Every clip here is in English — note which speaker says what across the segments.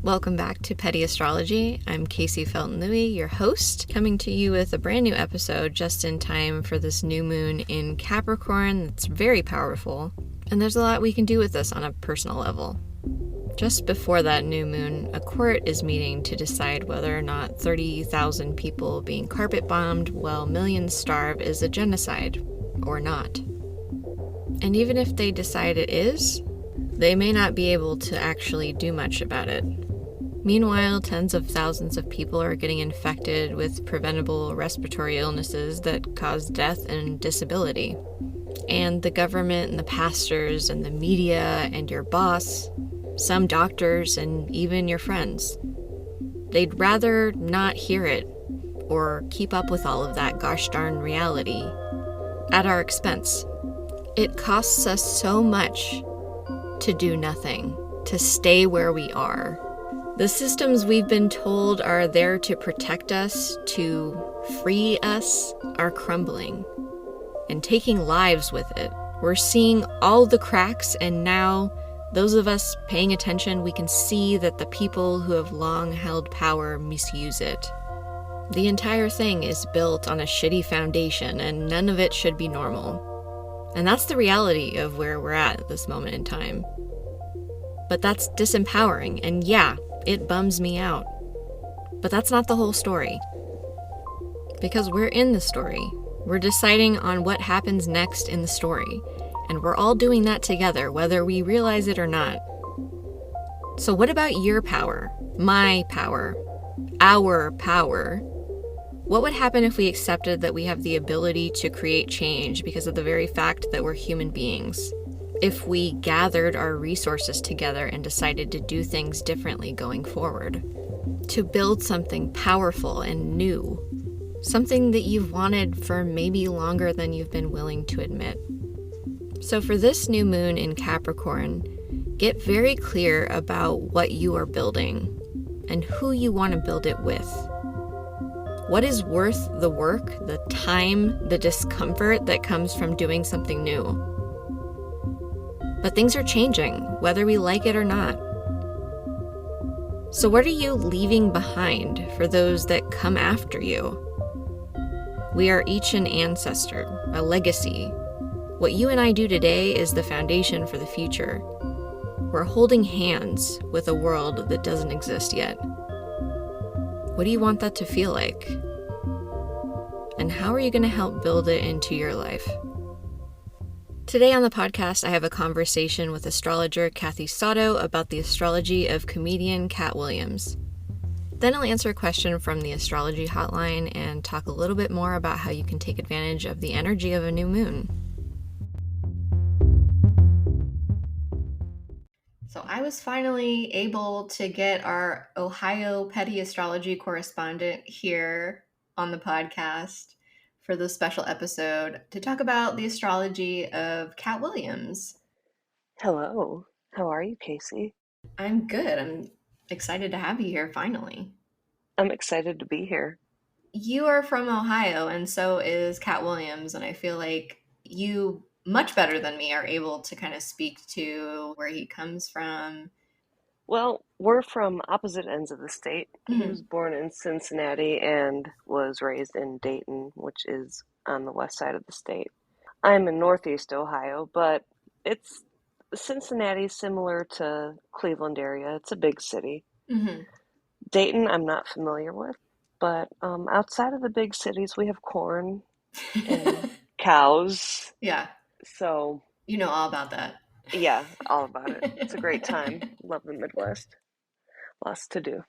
Speaker 1: Welcome back to Petty Astrology. I'm Kaycee Felton-Lui, your host, coming to you with a brand new episode just in time for this new moon in Capricorn that's very powerful. And there's a lot we can do with this on a personal level. Just before that new moon, a court is meeting to decide whether or not 30,000 people being carpet bombed while millions starve is a genocide or not. And even if they decide it is, they may not be able to actually do much about it. Meanwhile, tens of thousands of people are getting infected with preventable respiratory illnesses that cause death and disability. And the government and the pastors and the media and your boss, some doctors and even your friends, they'd rather not hear it or keep up with all of that gosh darn reality at our expense. It costs us so much to do nothing, to stay where we are. The systems we've been told are there to protect us, to free us, are crumbling and taking lives with it. We're seeing all the cracks, and now those of us paying attention, we can see that the people who have long held power misuse it. The entire thing is built on a shitty foundation, and none of it should be normal. And that's the reality of where we're at this moment in time. But that's disempowering, and yeah, it bums me out. But that's not the whole story. Because we're in the story. We're deciding on what happens next in the story. And we're all doing that together, whether we realize it or not. So what about your power? My power? Our power? What would happen if we accepted that we have the ability to create change because of the very fact that we're human beings? If we gathered our resources together and decided to do things differently going forward? To build something powerful and new. Something that you've wanted for maybe longer than you've been willing to admit. So for this new moon in Capricorn, get very clear about what you are building and who you want to build it with. What is worth the work, the time, the discomfort that comes from doing something new? But things are changing, whether we like it or not. So what are you leaving behind for those that come after you? We are each an ancestor, a legacy. What you and I do today is the foundation for the future. We're holding hands with a world that doesn't exist yet. What do you want that to feel like? And how are you going to help build it into your life? Today on the podcast, I have a conversation with astrologer Cathy Sauto about the astrology of comedian Katt Williams. Then I'll answer a question from the astrology hotline and talk a little bit more about how you can take advantage of the energy of a new moon. So I was finally able to get our Ohio Petty Astrology correspondent here on the podcast for this special episode to talk about the astrology of Katt Williams.
Speaker 2: Hello. How are you, Kaycee?
Speaker 1: I'm good. I'm excited to have you here finally.
Speaker 2: I'm excited to be here.
Speaker 1: You are from Ohio, and so is Katt Williams, and I feel like you, much better than me, are able to kind of speak to where he comes from.
Speaker 2: Well, we're from opposite ends of the state.
Speaker 1: Mm-hmm.
Speaker 2: He was born in Cincinnati and was raised in Dayton, which is on the west side of the state. I'm in Northeast Ohio, but it's Cincinnati, similar to Cleveland area. It's a big city.
Speaker 1: Mm-hmm.
Speaker 2: Dayton, I'm not familiar with, but outside of the big cities, we have corn and cows.
Speaker 1: Yeah.
Speaker 2: So
Speaker 1: you know all about that.
Speaker 2: Yeah, all about it. It's a great time. Love the Midwest. Lots to do.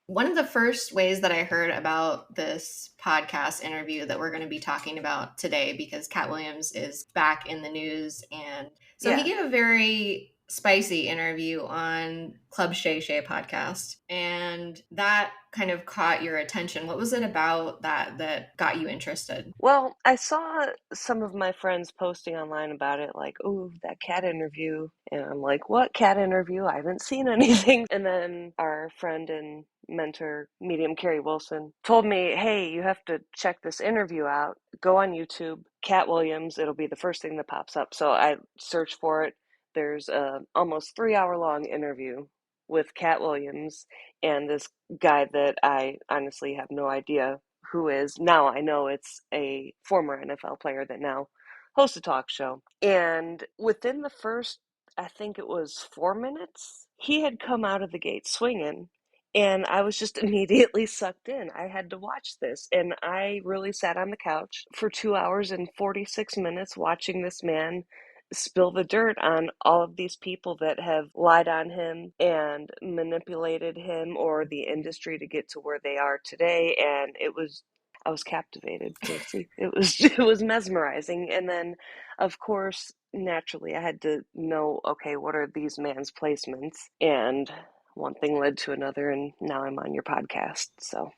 Speaker 1: One of the first ways that I heard about this podcast interview that we're going to be talking about today, because Katt Williams is back in the news, and so he gave a very spicy interview on Club Shay Shay podcast, and that kind of caught your attention. What was it about that got you interested?
Speaker 2: Well, I saw some of my friends posting online about it, like, oh, that Katt interview. And I'm like, what Katt interview? I haven't seen anything. And then our friend and mentor, medium Carrie Wilson, told me, hey, you have to check this interview out. Go on YouTube, Katt Williams. It'll be the first thing that pops up. So I searched for it. There's a almost 3-hour long interview with Katt Williams and this guy that I honestly have no idea who is. Now I know it's a former NFL player that now hosts a talk show. And within the first, I think it was 4 minutes, he had come out of the gate swinging. And I was just immediately sucked in. I had to watch this. And I really sat on the couch for 2 hours and 46 minutes watching this man spill the dirt on all of these people that have lied on him and manipulated him or the industry to get to where they are today. And I was captivated, Kaycee. It was mesmerizing. And then, of course, naturally, I had to know, okay, what are these man's placements? And one thing led to another, and now I'm on your podcast. So,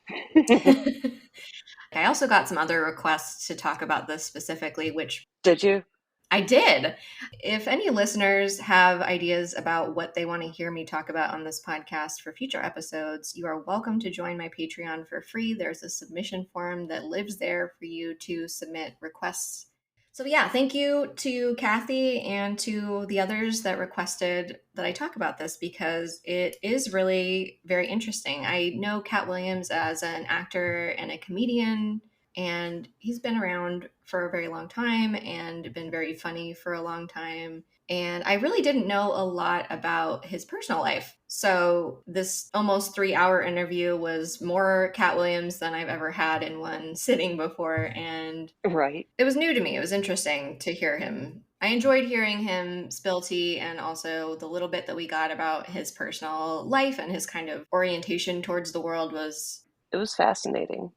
Speaker 1: I also got some other requests to talk about this specifically, which
Speaker 2: did you?
Speaker 1: I did. If any listeners have ideas about what they want to hear me talk about on this podcast for future episodes, you are welcome to join my Patreon for free. There's a submission form that lives there for you to submit requests. So yeah, thank you to Cathy and to the others that requested that I talk about this because it is really very interesting. I know Katt Williams as an actor and a comedian, and he's been around for a very long time and been very funny for a long time. And I really didn't know a lot about his personal life. So this almost 3-hour interview was more Katt Williams than I've ever had in one sitting before. And
Speaker 2: Right.
Speaker 1: it was new to me. It was interesting to hear him. I enjoyed hearing him spill tea, and also the little bit that we got about his personal life and his kind of orientation towards the world was...
Speaker 2: It was fascinating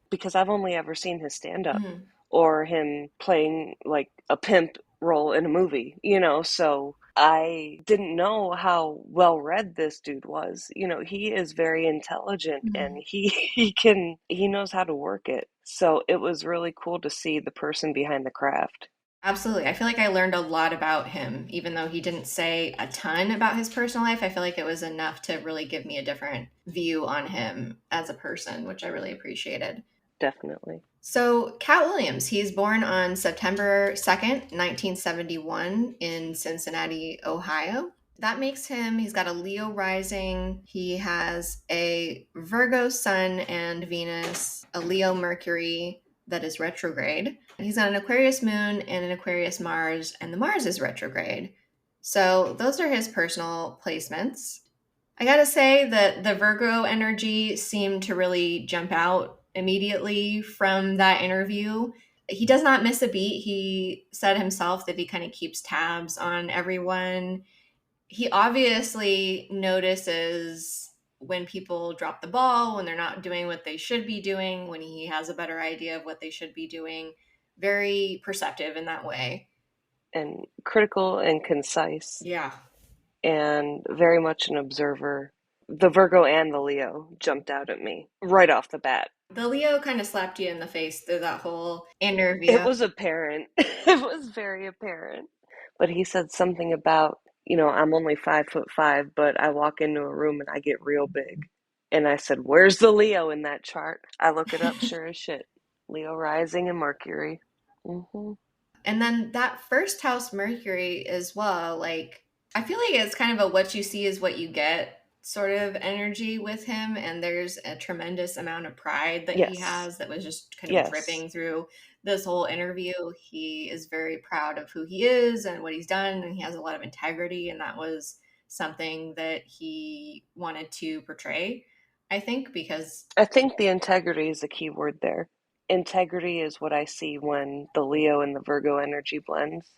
Speaker 2: because I've only ever seen his stand up
Speaker 1: Mhm.
Speaker 2: or him playing like a pimp role in a movie, so I didn't know how well read this dude was. He is very intelligent and
Speaker 1: Mhm.
Speaker 2: he knows how to work it. So it was really cool to see the person behind the craft.
Speaker 1: Absolutely. I feel like I learned a lot about him, even though he didn't say a ton about his personal life. I feel like it was enough to really give me a different view on him as a person, which I really appreciated.
Speaker 2: Definitely.
Speaker 1: So, Katt Williams, he's born on September 2nd, 1971, in Cincinnati, Ohio. That makes him, he's got a Leo rising. He has a Virgo sun and Venus, a Leo Mercury that is retrograde. He's got an Aquarius moon and an Aquarius Mars, and the Mars is retrograde. So, those are his personal placements. I gotta say that the Virgo energy seemed to really jump out immediately from that interview. He does not miss a beat. He said himself that he kind of keeps tabs on everyone. He obviously notices when people drop the ball, when they're not doing what they should be doing, when he has a better idea of what they should be doing. Very perceptive in that way.
Speaker 2: And critical and concise.
Speaker 1: Yeah.
Speaker 2: And very much an observer. The Virgo and the Leo jumped out at me right off the bat.
Speaker 1: The Leo kind of slapped you in the face through that whole interview.
Speaker 2: It was apparent. It was very apparent. But he said something about, I'm only 5'5", but I walk into a room and I get real big. And I said, where's the Leo in that chart? I look it up, sure as shit. Leo rising and Mercury. Mm-hmm.
Speaker 1: And then that first house Mercury as well, like, I feel like it's kind of a what you see is what you get sort of energy with him. And there's a tremendous amount of pride that he
Speaker 2: Yes.
Speaker 1: has that was just kind of
Speaker 2: Yes.
Speaker 1: dripping through this whole interview. He is very proud of who he is and what he's done, and he has a lot of integrity. And that was something that he wanted to portray, I think, because
Speaker 2: I think the integrity is the key word there. Integrity is what I see when the Leo and the Virgo energy blends.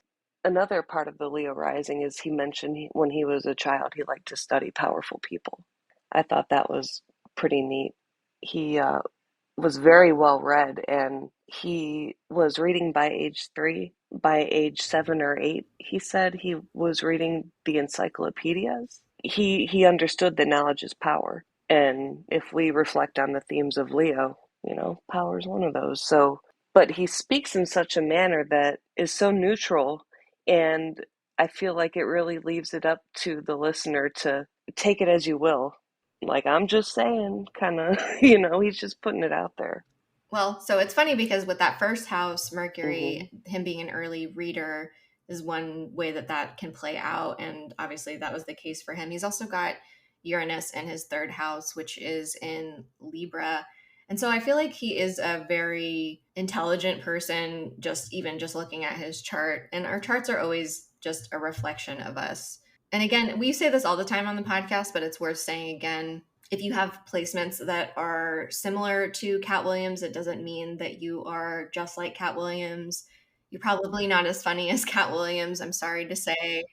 Speaker 2: Another part of the Leo rising is he mentioned when he was a child, he liked to study powerful people. I thought that was pretty neat. He was very well read, and he was reading by age 3. By age 7 or 8, he said he was reading the encyclopedias. He understood that knowledge is power. And if we reflect on the themes of Leo, power is one of those. So, but he speaks in such a manner that is so neutral, and I feel like it really leaves it up to the listener to take it as you will. Like, I'm just saying, kind of, he's just putting it out there.
Speaker 1: Well, so it's funny because with that first house, Mercury,
Speaker 2: Mm-hmm.
Speaker 1: him being an early reader is one way that can play out. And obviously that was the case for him. He's also got Uranus in his third house, which is in Libra. And so I feel like he is a very intelligent person, just even just looking at his chart. And our charts are always just a reflection of us. And again, we say this all the time on the podcast, but it's worth saying again. If you have placements that are similar to Katt Williams, it doesn't mean that you are just like Katt Williams. You're probably not as funny as Katt Williams, I'm sorry to say.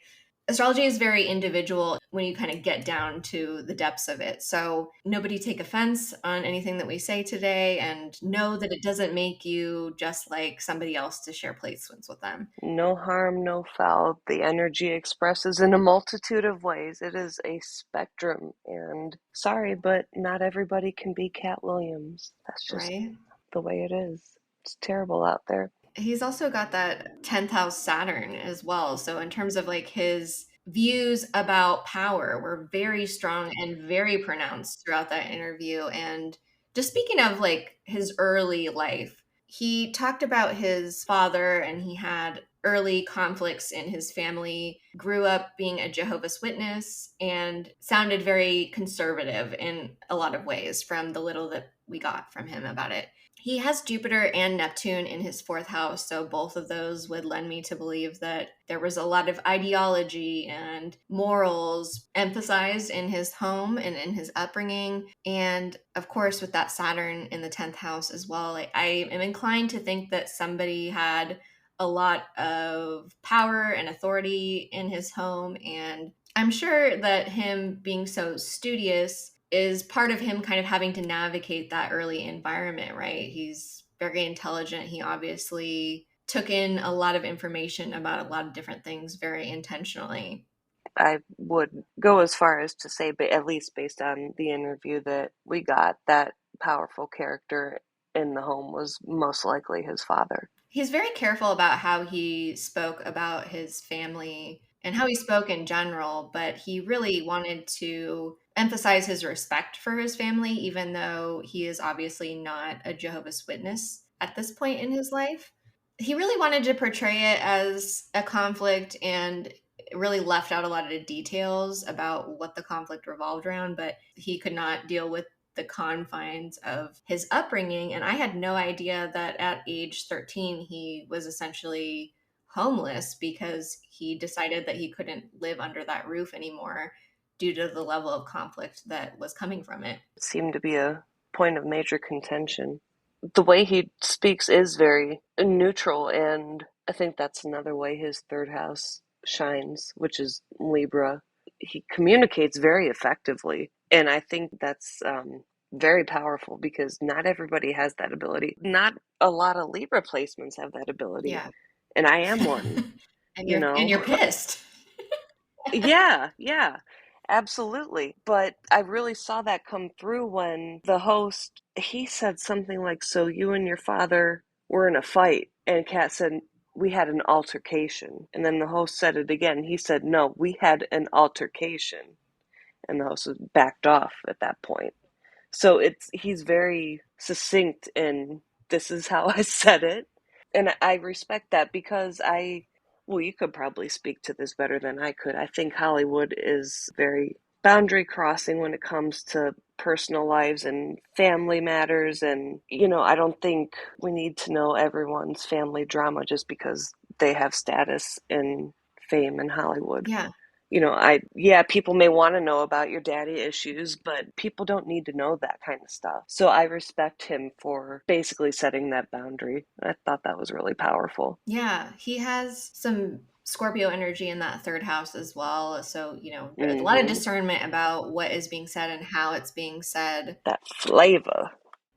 Speaker 1: Astrology is very individual when you kind of get down to the depths of it. So nobody take offense on anything that we say today, and know that it doesn't make you just like somebody else to share placements with them.
Speaker 2: No harm, no foul. The energy expresses in a multitude of ways. It is a spectrum. And sorry, but not everybody can be Katt Williams. That's just
Speaker 1: Right?
Speaker 2: the way it is. It's terrible out there.
Speaker 1: He's also got that 10th house Saturn as well. So in terms of like his views about power were very strong and very pronounced throughout that interview. And just speaking of like his early life, he talked about his father, and he had early conflicts in his family, grew up being a Jehovah's Witness, and sounded very conservative in a lot of ways from the little that we got from him about it. He has Jupiter and Neptune in his fourth house, so both of those would lend me to believe that there was a lot of ideology and morals emphasized in his home and in his upbringing. And of course, with that Saturn in the 10th house as well, I am inclined to think that somebody had a lot of power and authority in his home. And I'm sure that him being so studious is part of him kind of having to navigate that early environment, right? He's very intelligent. He obviously took in a lot of information about a lot of different things very intentionally.
Speaker 2: I would go as far as to say, but at least based on the interview that we got, that powerful character in the home was most likely his father.
Speaker 1: He's very careful about how he spoke about his family and how he spoke in general, but he really wanted to emphasize his respect for his family, even though he is obviously not a Jehovah's Witness at this point in his life. He really wanted to portray it as a conflict and really left out a lot of the details about what the conflict revolved around, but he could not deal with the confines of his upbringing. And I had no idea that at age 13, he was essentially homeless because he decided that he couldn't live under that roof anymore due to the level of conflict that was coming from it.
Speaker 2: It seemed to be a point of major contention. The way he speaks is very neutral, and I think that's another way his third house shines, which is Libra. He communicates very effectively, and I think that's very powerful because not everybody has that ability. Not a lot of Libra placements have that ability,
Speaker 1: Yeah.
Speaker 2: and I am one,
Speaker 1: and
Speaker 2: you know?
Speaker 1: you're pissed.
Speaker 2: Yeah, absolutely. But I really saw that come through when the host, he said something like, "So you and your father were in a fight." And Katt said, "We had an altercation." And then the host said it again. He said, "No, we had an altercation." And the host was backed off at that point. So he's very succinct in, "This is how I said it." And I respect that because well, you could probably speak to this better than I could. I think Hollywood is very boundary crossing when it comes to personal lives and family matters. And, I don't think we need to know everyone's family drama just because they have status and fame in Hollywood.
Speaker 1: Yeah.
Speaker 2: People may want to know about your daddy issues, but people don't need to know that kind of stuff. So I respect him for basically setting that boundary. I thought that was really powerful.
Speaker 1: Yeah. He has some Scorpio energy in that third house as well. So, a lot of
Speaker 2: Mm-hmm.
Speaker 1: discernment about what is being said and how it's being said.
Speaker 2: That flavor.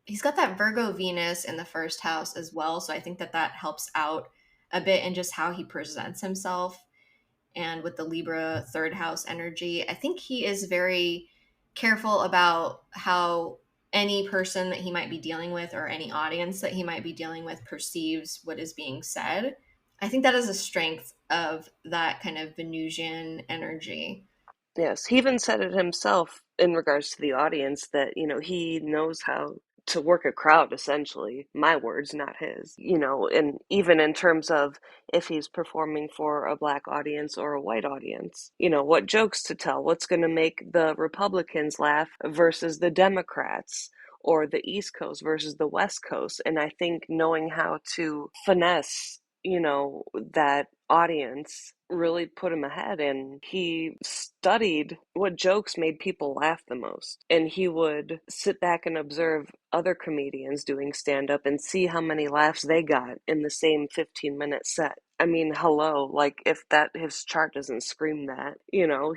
Speaker 1: He's got that Virgo Venus in the first house as well. So I think that helps out a bit in just how he presents himself. And with the Libra third house energy, I think he is very careful about how any person that he might be dealing with or any audience that he might be dealing with perceives what is being said. I think that is a strength of that kind of Venusian energy.
Speaker 2: Yes, he even said it himself in regards to the audience that, he knows how to work a crowd, essentially. My words, not his. And even in terms of if he's performing for a black audience or a white audience, what jokes to tell, what's going to make the Republicans laugh versus the Democrats, or the East Coast versus the West Coast. And I think knowing how to finesse, that audience really put him ahead. And he studied what jokes made people laugh the most. And he would sit back and observe other comedians doing stand-up and see how many laughs they got in the same 15-minute set. I mean, hello, like if his chart doesn't scream that,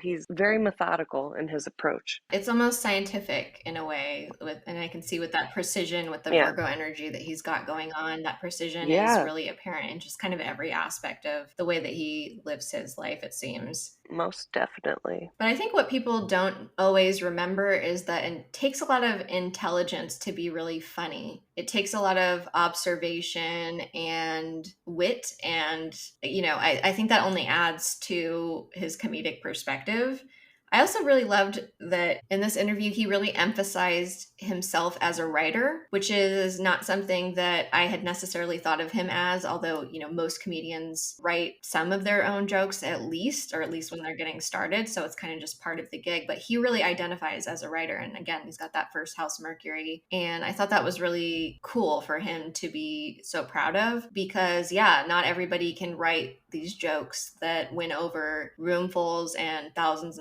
Speaker 2: he's very methodical in his approach.
Speaker 1: It's almost scientific in a way, and I can see with that precision, with the
Speaker 2: Yeah.
Speaker 1: Virgo energy that he's got going on, that precision is
Speaker 2: Yeah.
Speaker 1: really apparent in just kind of every aspect of the way that he lives his life, it seems.
Speaker 2: Most definitely.
Speaker 1: But I think what people don't always remember is that it takes a lot of intelligence to be really funny. It takes a lot of observation and wit. And, I think that only adds to his comedic perspective. I also really loved that in this interview, he really emphasized himself as a writer, which is not something that I had necessarily thought of him as, although, most comedians write some of their own jokes at least, or at least when they're getting started. So it's kind of just part of the gig. But he really identifies as a writer. And again, he's got that first house Mercury. And I thought that was really cool for him to be so proud of, because, yeah, not everybody can write these jokes that win over roomfuls and thousands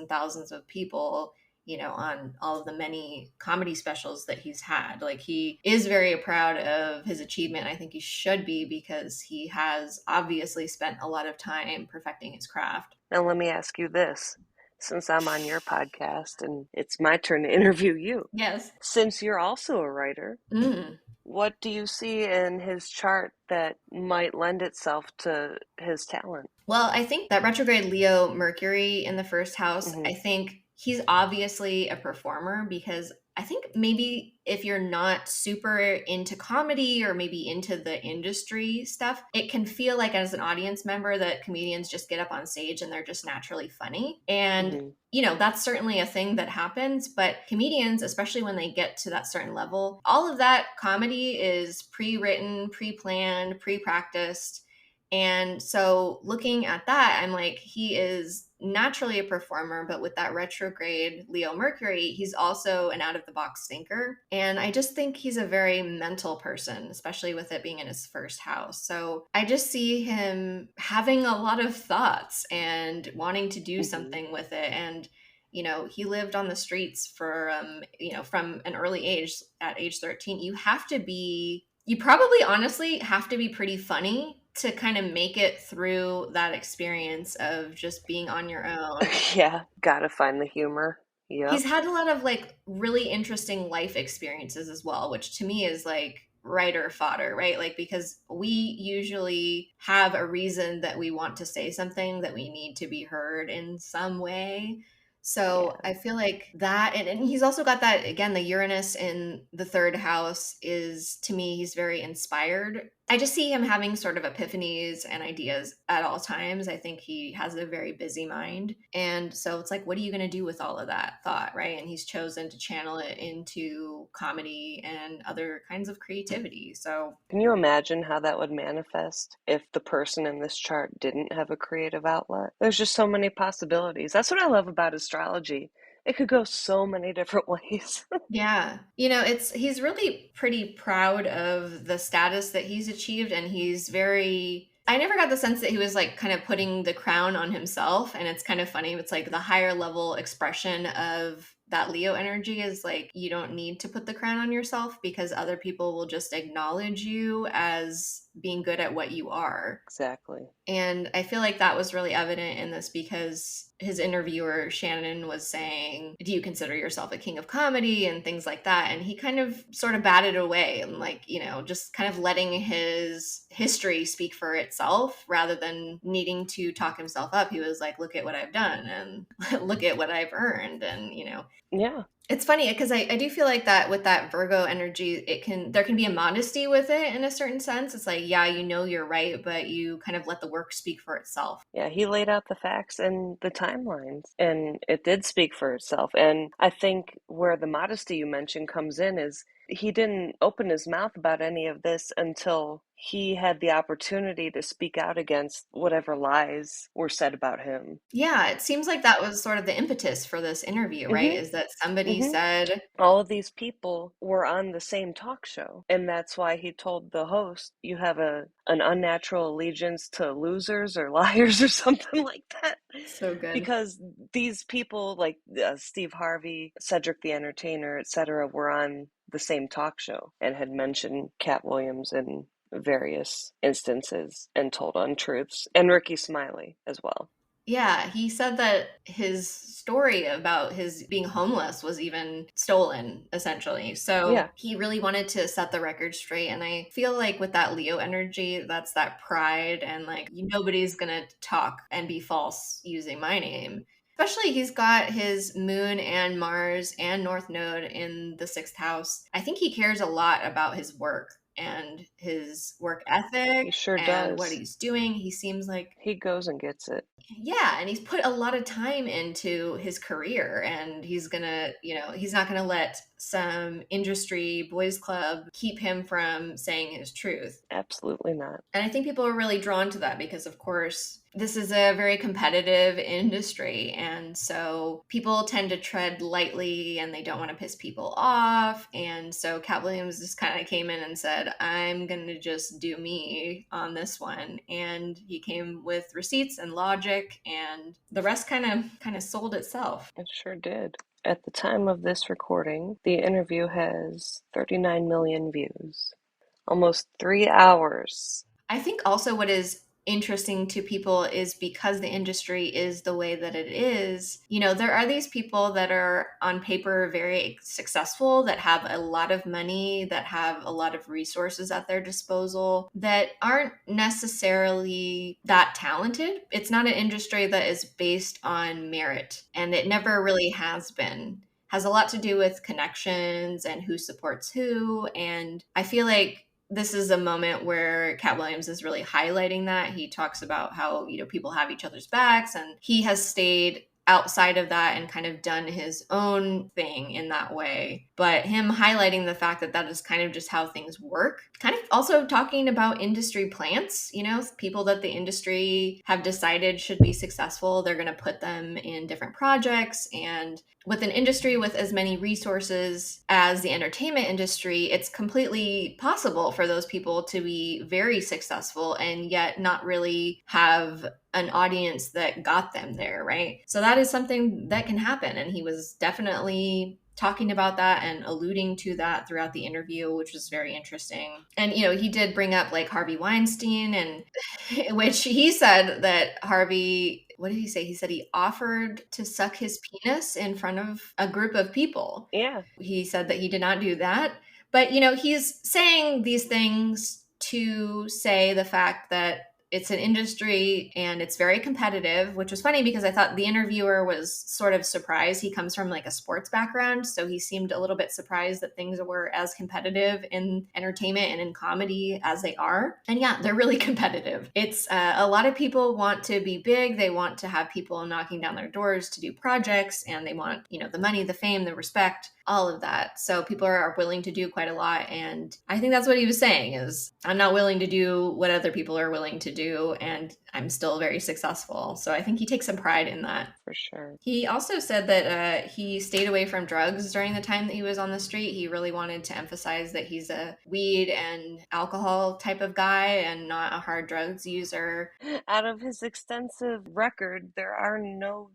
Speaker 1: of people, on all of the many comedy specials that he's had. Like, he is very proud of his achievement. I think he should be, because he has obviously spent a lot of time perfecting his craft.
Speaker 2: Now, let me ask you this. Since I'm on your podcast and it's my turn to interview you.
Speaker 1: Yes.
Speaker 2: Since you're also a writer, what do you see in his chart that might lend itself to his talent?
Speaker 1: Well, I think that retrograde Leo Mercury in the first house, I think he's obviously a performer, because I think maybe if you're not super into comedy or maybe into the industry stuff, it can feel like as an audience member that comedians just get up on stage and they're just naturally funny. And that's certainly a thing that happens, but comedians, especially when they get to that certain level, all of that comedy is pre-written, pre-planned, pre-practiced. And so looking at that, I'm like, he is naturally a performer, but with that retrograde Leo Mercury, he's also an out of the box thinker. And I just think he's a very mental person, especially with it being in his first house. So I just see him having a lot of thoughts and wanting to do something with it. And he lived on the streets for, from an early age, at age 13. You probably honestly have to be pretty funny to kind of make it through that experience of just being on your own.
Speaker 2: Yeah, gotta find the humor. Yeah.
Speaker 1: He's had a lot of really interesting life experiences as well, which to me is writer fodder, right? Because we usually have a reason that we want to say something, that we need to be heard in some way. So I feel like that, and he's also got that, again, the Uranus in the third house is, to me, he's very inspired. I just see him having sort of epiphanies and ideas at all times. I think he has a very busy mind. And so it's what are you going to do with all of that thought, right? And he's chosen to channel it into comedy and other kinds of creativity. So
Speaker 2: can you imagine how that would manifest if the person in this chart didn't have a creative outlet? There's just so many possibilities. That's what I love about astrology. It could go so many different ways.
Speaker 1: Yeah. He's really pretty proud of the status that he's achieved, and I never got the sense that he was kind of putting the crown on himself. And it's kind of funny. It's the higher level expression of that Leo energy is you don't need to put the crown on yourself, because other people will just acknowledge you as being good at what you are.
Speaker 2: Exactly.
Speaker 1: And I feel like that was really evident in this, because his interviewer, Shannon, was saying, do you consider yourself a king of comedy and things like that? And he kind of sort of batted away and just kind of letting his history speak for itself rather than needing to talk himself up. He was like, look at what I've done and look at what I've earned. And,
Speaker 2: Yeah.
Speaker 1: It's funny because I do feel like that with that Virgo energy, there can be a modesty with it in a certain sense. It's yeah, you're right, but you kind of let the work speak for itself.
Speaker 2: Yeah, he laid out the facts and the timelines, and it did speak for itself. And I think where the modesty you mentioned comes in is he didn't open his mouth about any of this until he had the opportunity to speak out against whatever lies were said about him.
Speaker 1: Yeah, it seems like that was sort of the impetus for this interview, right?
Speaker 2: Hmm.
Speaker 1: Is that somebody
Speaker 2: Hmm.
Speaker 1: said,
Speaker 2: All of these people were on the same talk show, and that's why he told the host, "You have an unnatural allegiance to losers or liars," or something like that.
Speaker 1: so good.
Speaker 2: Because these people, like Steve Harvey, Cedric the Entertainer, etc., were on the same talk show and had mentioned Katt Williams in various instances and told untruths, and Ricky Smiley as well.
Speaker 1: Yeah, he said that his story about his being homeless was even stolen, essentially. So
Speaker 2: Yeah,
Speaker 1: he really wanted to set the record straight. And I feel like with that Leo energy, that's that pride and like nobody's gonna talk and be false using my name. Especially he's got his moon and Mars and North Node in the sixth house. I think he cares a lot about his work and his work ethic
Speaker 2: he sure
Speaker 1: and what
Speaker 2: does.
Speaker 1: he's doing. He seems like,
Speaker 2: He goes and gets it.
Speaker 1: yeah, and he's put a lot of time into his career, and he's gonna, he's not gonna let some industry boys club keep him from saying his truth.
Speaker 2: Absolutely not.
Speaker 1: And I think people are really drawn to that because, of course, this is a very competitive industry. And so people tend to tread lightly and they don't want to piss people off. And so Katt Williams just kind of came in and said, I'm going to just do me on this one. And he came with receipts and logic, and the rest kind of sold itself.
Speaker 2: It sure did. At the time of this recording, the interview has 39 million views. Almost 3 hours.
Speaker 1: I think also what is interesting to people is because the industry is the way that it is, there are these people that are on paper very successful, that have a lot of money, that have a lot of resources at their disposal, that aren't necessarily that talented. It's not an industry that is based on merit, and it never really has been. Has a lot to do with connections and who supports who. And I feel like this is a moment where Katt Williams is really highlighting that. He talks about how, people have each other's backs, and he has stayed outside of that and kind of done his own thing in that way. But him highlighting the fact that that is kind of just how things work, kind of also talking about industry plants, people that the industry have decided should be successful. They're going to put them in different projects. And with an industry with as many resources as the entertainment industry, it's completely possible for those people to be very successful and yet not really have an audience that got them there, right? So that is something that can happen. And he was definitely talking about that and alluding to that throughout the interview, which was very interesting. And, he did bring up like Harvey Weinstein, and which he said that Harvey, what did he say? He said he offered to suck his penis in front of a group of people.
Speaker 2: Yeah.
Speaker 1: He said that he did not do that. But, he's saying these things to say the fact that it's an industry and it's very competitive, which was funny because I thought the interviewer was sort of surprised. He comes from like a sports background, so he seemed a little bit surprised that things were as competitive in entertainment and in comedy as they are. And yeah, they're really competitive. It's a lot of people want to be big. They want to have people knocking down their doors to do projects, and they want, the money, the fame, the respect, all of that. So people are willing to do quite a lot. And I think that's what he was saying is, I'm not willing to do what other people are willing to do, and I'm still very successful. So I think he takes some pride in that.
Speaker 2: For sure.
Speaker 1: He also said that he stayed away from drugs during the time that he was on the street. He really wanted to emphasize that he's a weed and alcohol type of guy and not a hard drugs user.
Speaker 2: Out of his extensive record, there are no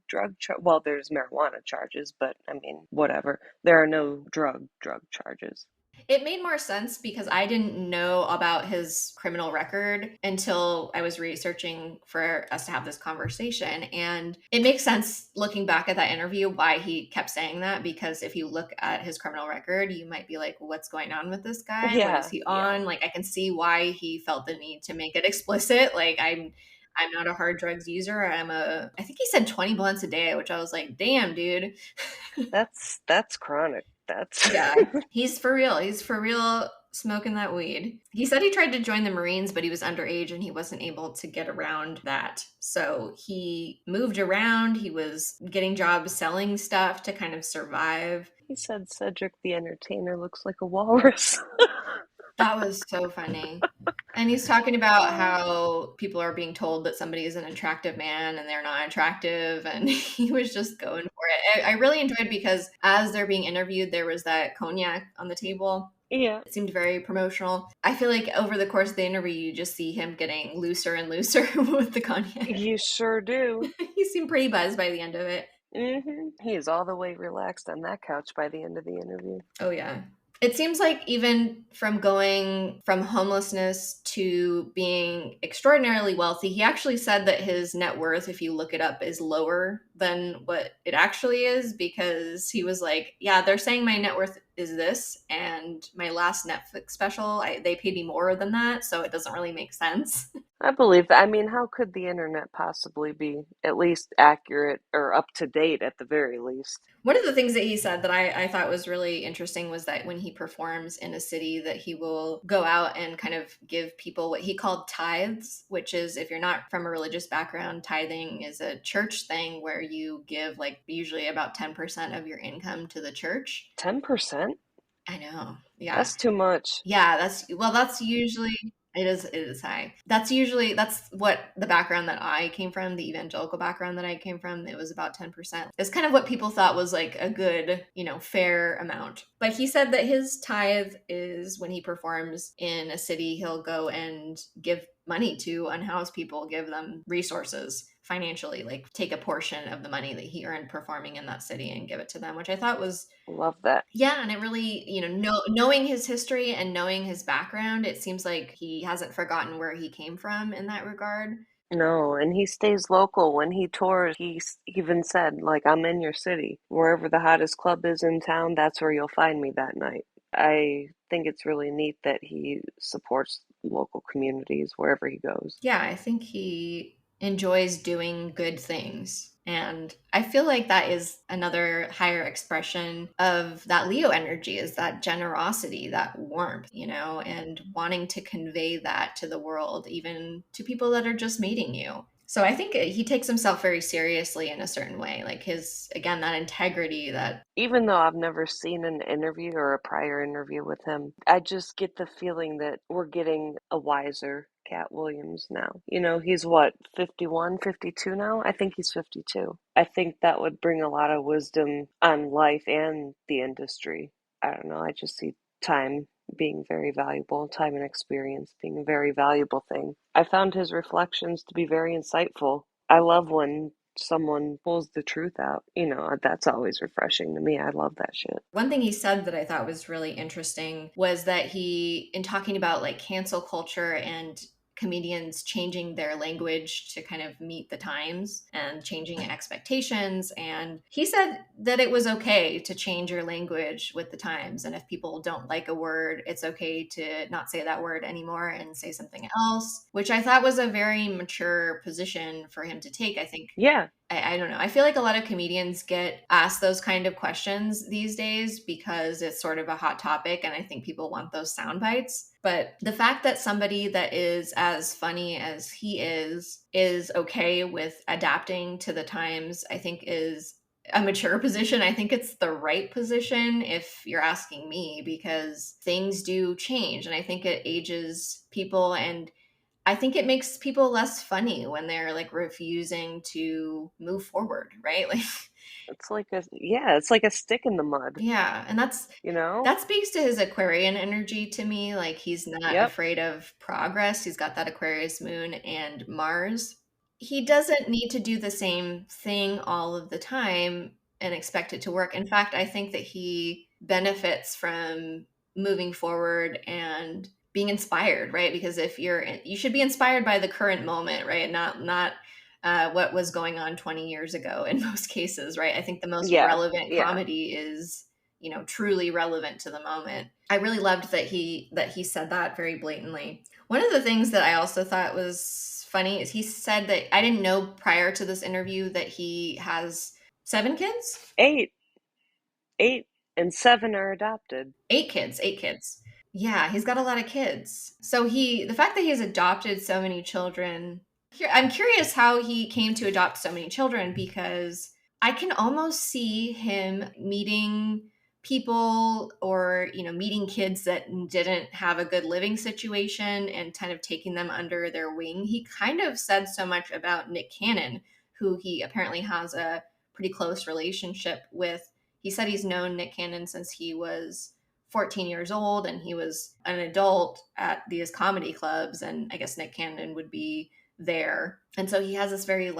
Speaker 2: well, there's marijuana charges, but I mean, whatever. There are no drug charges.
Speaker 1: It made more sense because I didn't know about his criminal record until I was researching for us to have this conversation. And it makes sense looking back at that interview why he kept saying that, because if you look at his criminal record, you might be like, what's going on with this guy?
Speaker 2: Yeah,
Speaker 1: what is he on?
Speaker 2: yeah.
Speaker 1: Like, I can see why he felt the need to make it explicit. Like, I'm not a hard drugs user. I think he said 20 blunts a day, which I was like, damn, dude.
Speaker 2: That's chronic. That's
Speaker 1: Yeah, he's for real. He's for real smoking that weed. He said he tried to join the Marines, but he was underage and he wasn't able to get around that. So he moved around. He was getting jobs selling stuff to kind of survive.
Speaker 2: He said Cedric the Entertainer looks like a walrus.
Speaker 1: That was so funny. And he's talking about how people are being told that somebody is an attractive man and they're not attractive. And he was just going for it. I really enjoyed because as they're being interviewed, there was that cognac on the table.
Speaker 2: Yeah.
Speaker 1: It seemed very promotional. I feel like over the course of the interview, you just see him getting looser and looser with the cognac.
Speaker 2: You sure do.
Speaker 1: He seemed pretty buzzed by the end of it.
Speaker 2: He is all the way relaxed on that couch by the end of the interview.
Speaker 1: Oh, yeah. It seems like even from going from homelessness to being extraordinarily wealthy, he actually said that his net worth, if you look it up, is lower than what it actually is, because he was like, yeah, they're saying my net worth is this, and my last Netflix special, they paid me more than that, so it doesn't really make sense.
Speaker 2: I believe that. I mean, how could the internet possibly be at least accurate or up to date at the very least?
Speaker 1: One of the things that he said that I thought was really interesting was that when he performs in a city, that he will go out and kind of give people what he called tithes, which is, if you're not from a religious background, tithing is a church thing where you give like usually about 10% of your income to the church.
Speaker 2: 10%?
Speaker 1: I know. Yeah.
Speaker 2: That's too much.
Speaker 1: Yeah, that's usually it is high. That's what the background that I came from, the evangelical background that I came from, it was about 10%. It's kind of what people thought was like a good, fair amount. But he said that his tithe is when he performs in a city, he'll go and give money to unhoused people, give them resources financially, like take a portion of the money that he earned performing in that city and give it to them, which I thought was
Speaker 2: Love that.
Speaker 1: yeah, and it really, knowing his history and knowing his background, it seems like he hasn't forgotten where he came from in that regard.
Speaker 2: No, and he stays local. When he tours, he even said, like, I'm in your city. Wherever the hottest club is in town, that's where you'll find me that night. I think it's really neat that he supports local communities wherever he goes.
Speaker 1: Yeah, I think he enjoys doing good things. And I feel like that is another higher expression of that Leo energy, is that generosity, that warmth, and wanting to convey that to the world, even to people that are just meeting you. So I think he takes himself very seriously in a certain way, like again, that integrity that...
Speaker 2: Even though I've never seen an interview or a prior interview with him, I just get the feeling that we're getting a wiser Katt Williams now. He's what, 51, 52 now? I think he's 52. I think that would bring a lot of wisdom on life and the industry. I don't know, I just see time being very valuable, time and experience being a very valuable thing. I found his reflections to be very insightful. I love when someone pulls the truth out. That's always refreshing to me. I love that shit.
Speaker 1: One thing he said that I thought was really interesting was that he, in talking about like cancel culture and comedians changing their language to kind of meet the times and changing expectations. And he said that it was okay to change your language with the times. And if people don't like a word, it's okay to not say that word anymore and say something else, which I thought was a very mature position for him to take. I think,
Speaker 2: yeah,
Speaker 1: I don't know. I feel like a lot of comedians get asked those kind of questions these days because it's sort of a hot topic, and I think people want those sound bites. But the fact that somebody that is as funny as he is okay with adapting to the times, I think is a mature position. I think it's the right position if you're asking me, because things do change, and I think it ages people, and I think it makes people less funny when they're like refusing to move forward, right? Like
Speaker 2: it's like a stick in the mud.
Speaker 1: Yeah, and that speaks to his Aquarian energy to me. Like he's not afraid of progress. He's got that Aquarius moon and Mars. He doesn't need to do the same thing all of the time and expect it to work. In fact, I think that he benefits from moving forward and being inspired, right? Because you should be inspired by the current moment, right? Not what was going on 20 years ago in most cases, right? I think the most relevant comedy is, truly relevant to the moment. I really loved that he said that very blatantly. One of the things that I also thought was funny is he said that, I didn't know prior to this interview that he has 7 kids?
Speaker 2: 8 and 7 are adopted.
Speaker 1: 8 kids. Yeah, he's got a lot of kids. So the fact that he's adopted so many children, I'm curious how he came to adopt so many children, because I can almost see him meeting people or, meeting kids that didn't have a good living situation and kind of taking them under their wing. He kind of said so much about Nick Cannon, who he apparently has a pretty close relationship with. He said he's known Nick Cannon since he was 14 years old and he was an adult at these comedy clubs. And I guess Nick Cannon would be there. And so he has this very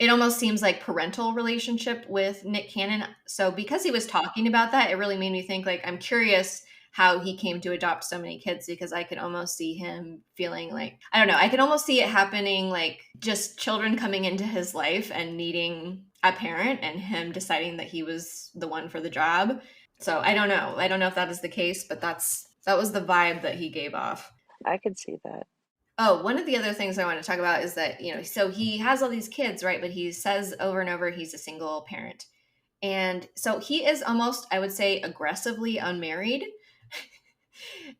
Speaker 1: it almost seems like parental relationship with Nick Cannon. So because he was talking about that, it really made me think I'm curious how he came to adopt so many kids, because I could almost see him feeling I don't know, I could almost see it happening, just children coming into his life and needing a parent and him deciding that he was the one for the job. So I don't know. I don't know if that is the case, but that was the vibe that he gave off.
Speaker 2: I could see that.
Speaker 1: Oh, one of the other things I want to talk about is that, so he has all these kids, right? But he says over and over he's a single parent. And so he is almost, I would say, aggressively unmarried.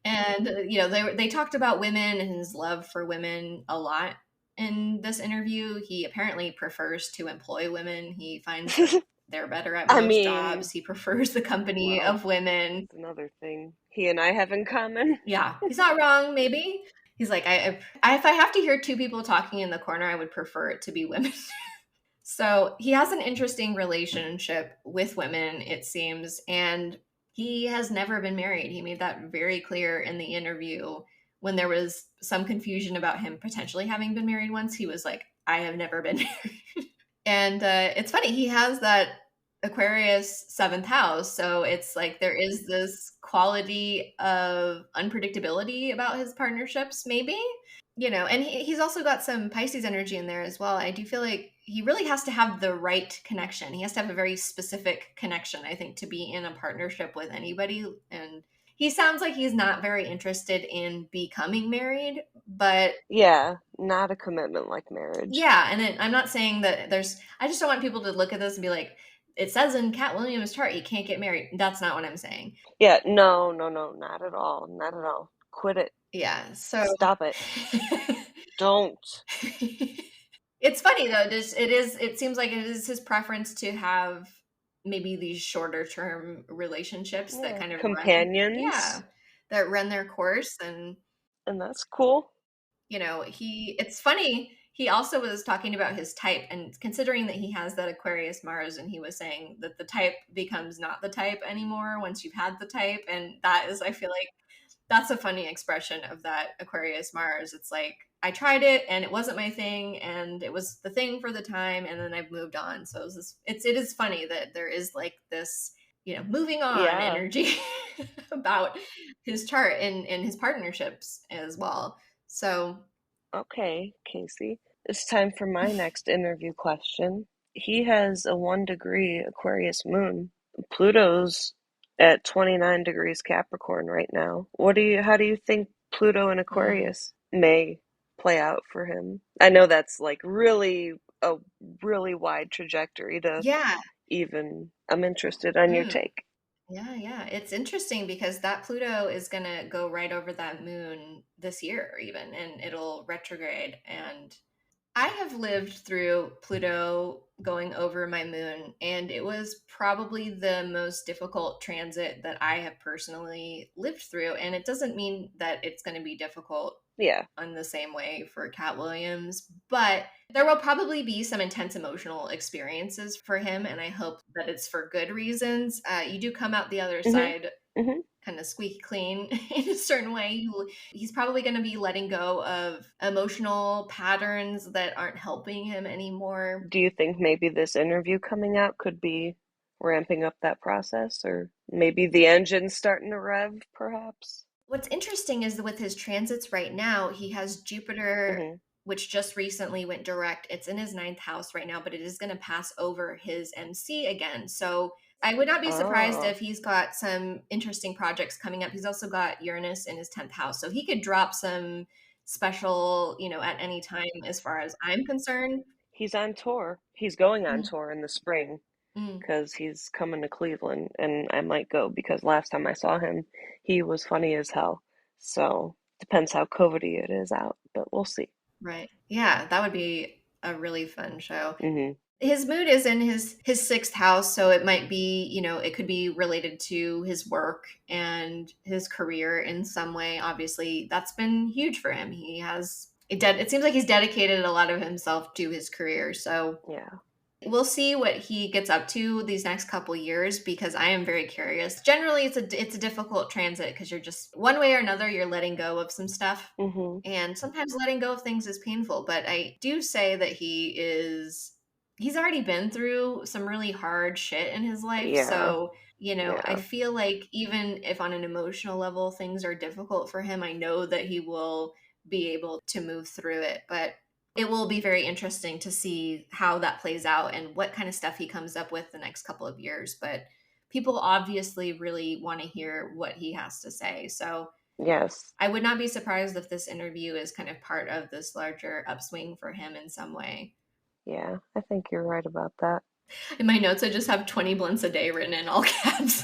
Speaker 1: And, they talked about women and his love for women a lot in this interview. He apparently prefers to employ women. He finds that they're better at most jobs. He prefers the company of women.
Speaker 2: That's another thing he and I have in common.
Speaker 1: Yeah, he's not wrong, maybe. He's like, if I have to hear two people talking in the corner, I would prefer it to be women. So he has an interesting relationship with women, it seems, and he has never been married. He made that very clear in the interview. When there was some confusion about him potentially having been married once, he was like, I have never been married. And it's funny, he has that Aquarius 7th house. So it's there is this quality of unpredictability about his partnerships, maybe, and he's also got some Pisces energy in there as well. I do feel like he really has to have the right connection. He has to have a very specific connection, I think, to be in a partnership with anybody. And he sounds like he's not very interested in becoming married, but
Speaker 2: yeah, not a commitment like marriage.
Speaker 1: Yeah. And I'm not saying that I just don't want people to look at this and be like, it says in Katt Williams' chart, you can't get married. That's not what I'm saying.
Speaker 2: Yeah, no, not at all. Not at all. Quit it.
Speaker 1: Yeah, so
Speaker 2: stop it. Don't.
Speaker 1: It's funny though. It seems like it is his preference to have maybe these shorter term relationships that kind of
Speaker 2: companions.
Speaker 1: That run their course, and
Speaker 2: that's cool.
Speaker 1: It's funny. He also was talking about his type, and considering that he has that Aquarius Mars, and he was saying that the type becomes not the type anymore once you've had the type. And that is, I feel like that's a funny expression of that Aquarius Mars. It's I tried it and it wasn't my thing, and it was the thing for the time, and then I've moved on. So it is funny that there is this, moving on energy about his chart and his partnerships as well. So,
Speaker 2: okay, Kaycee, it's time for my next interview question. He has a 1-degree Aquarius moon. Pluto's at 29 degrees Capricorn right now. How do you think Pluto in Aquarius may play out for him? I know that's a really wide trajectory to even. I'm interested on your take.
Speaker 1: Yeah. It's interesting because that Pluto is going to go right over that moon this year even, and it'll retrograde. And I have lived through Pluto going over my moon, and it was probably the most difficult transit that I have personally lived through. And it doesn't mean that it's going to be difficult on the same way for Katt Williams, but there will probably be some intense emotional experiences for him, and I hope that it's for good reasons. You do come out the other side kind of squeaky clean in a certain way. He's probably going to be letting go of emotional patterns that aren't helping him anymore.
Speaker 2: Do you think maybe this interview coming out could be ramping up that process, or maybe the engine's starting to rev, perhaps?
Speaker 1: What's interesting is that with his transits right now, he has Jupiter, which just recently went direct. It's in his 9th house right now, but it is going to pass over his MC again. So I would not be surprised if he's got some interesting projects coming up. He's also got Uranus in his 10th house. So he could drop some special, at any time as far as I'm concerned.
Speaker 2: He's on tour. He's going on tour in the spring because he's coming to Cleveland, and I might go because last time I saw him, he was funny as hell. So depends how COVID-y it is out, but we'll see.
Speaker 1: Right. Yeah, that would be a really fun show. His mood is in his sixth house, so it might be, it could be related to his work and his career in some way. Obviously, that's been huge for him. It seems like he's dedicated a lot of himself to his career. So
Speaker 2: Yeah.
Speaker 1: we'll see what he gets up to these next couple years, because I am very curious. Generally, it's a difficult transit because you're just one way or another, you're letting go of some stuff.
Speaker 2: Mhm.
Speaker 1: And sometimes letting go of things is painful, but I do say that he's already been through some really hard shit in his life.
Speaker 2: Yeah.
Speaker 1: So, I
Speaker 2: Yeah.
Speaker 1: feel like even if on an emotional level things are difficult for him, I know that he will be able to move through it. But it will be very interesting to see how that plays out and what kind of stuff he comes up with the next couple of years. But people obviously really want to hear what he has to say. So
Speaker 2: Yes.
Speaker 1: I would not be surprised if this interview is kind of part of this larger upswing for him in some way.
Speaker 2: Yeah, I think you're right about that.
Speaker 1: In my notes, I just have 20 blunts a day written in all caps.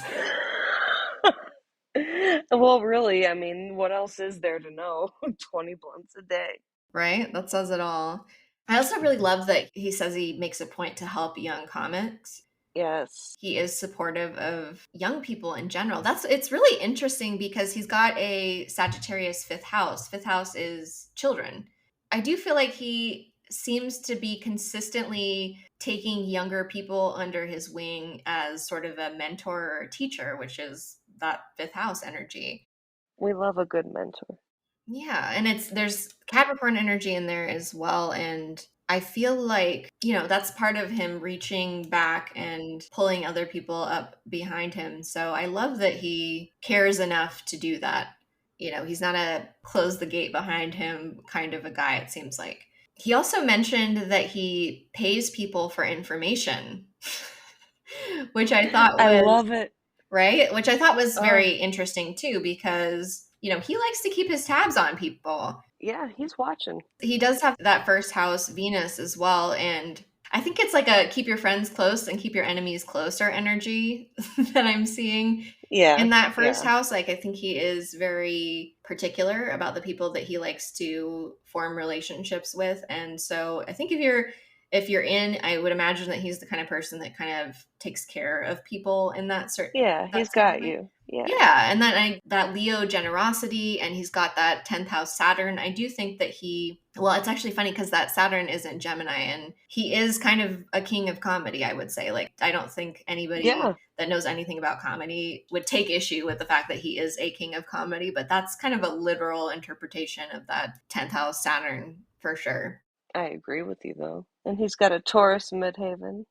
Speaker 2: Well, really, I mean, what else is there to know? 20 blunts a day.
Speaker 1: Right? That says it all. I also really love that he says he makes a point to help young comics.
Speaker 2: Yes.
Speaker 1: He is supportive of young people in general. It's really interesting because he's got a Sagittarius fifth house. Fifth house is children. I do feel like he seems to be consistently taking younger people under his wing as sort of a mentor or a teacher, which is that fifth house energy.
Speaker 2: We love a good mentor.
Speaker 1: Yeah, and there's Capricorn energy in there as well, and I feel like, that's part of him reaching back and pulling other people up behind him. So I love that he cares enough to do that. He's not a close the gate behind him kind of a guy, it seems like. He also mentioned that he pays people for information, which I thought
Speaker 2: I
Speaker 1: was
Speaker 2: love it.
Speaker 1: right? Which I thought was
Speaker 2: Oh,
Speaker 1: very interesting too, because, he likes to keep his tabs on people.
Speaker 2: yeah, he's watching.
Speaker 1: He does have that first house Venus as well. And I think it's like a keep your friends close and keep your enemies closer energy that I'm seeing
Speaker 2: Yeah,
Speaker 1: in that first
Speaker 2: yeah,
Speaker 1: house. Like, I think he is very particular about the people that he likes to form relationships with. And so I think if you're in, I would imagine that he's the kind of person that kind of takes care of people in
Speaker 2: yeah,
Speaker 1: that
Speaker 2: he's
Speaker 1: certain
Speaker 2: got
Speaker 1: way.
Speaker 2: you. Yeah,
Speaker 1: Yeah, and then that Leo generosity, and he's got that 10th house Saturn. I do think that well, it's actually funny because that Saturn is in Gemini, and he is kind of a king of comedy, I would say. Like, I don't think anybody
Speaker 2: yeah,
Speaker 1: that knows anything about comedy would take issue with the fact that he is a king of comedy, but that's kind of a literal interpretation of that 10th house Saturn for sure.
Speaker 2: I agree with you though. And he's got a Taurus midheaven.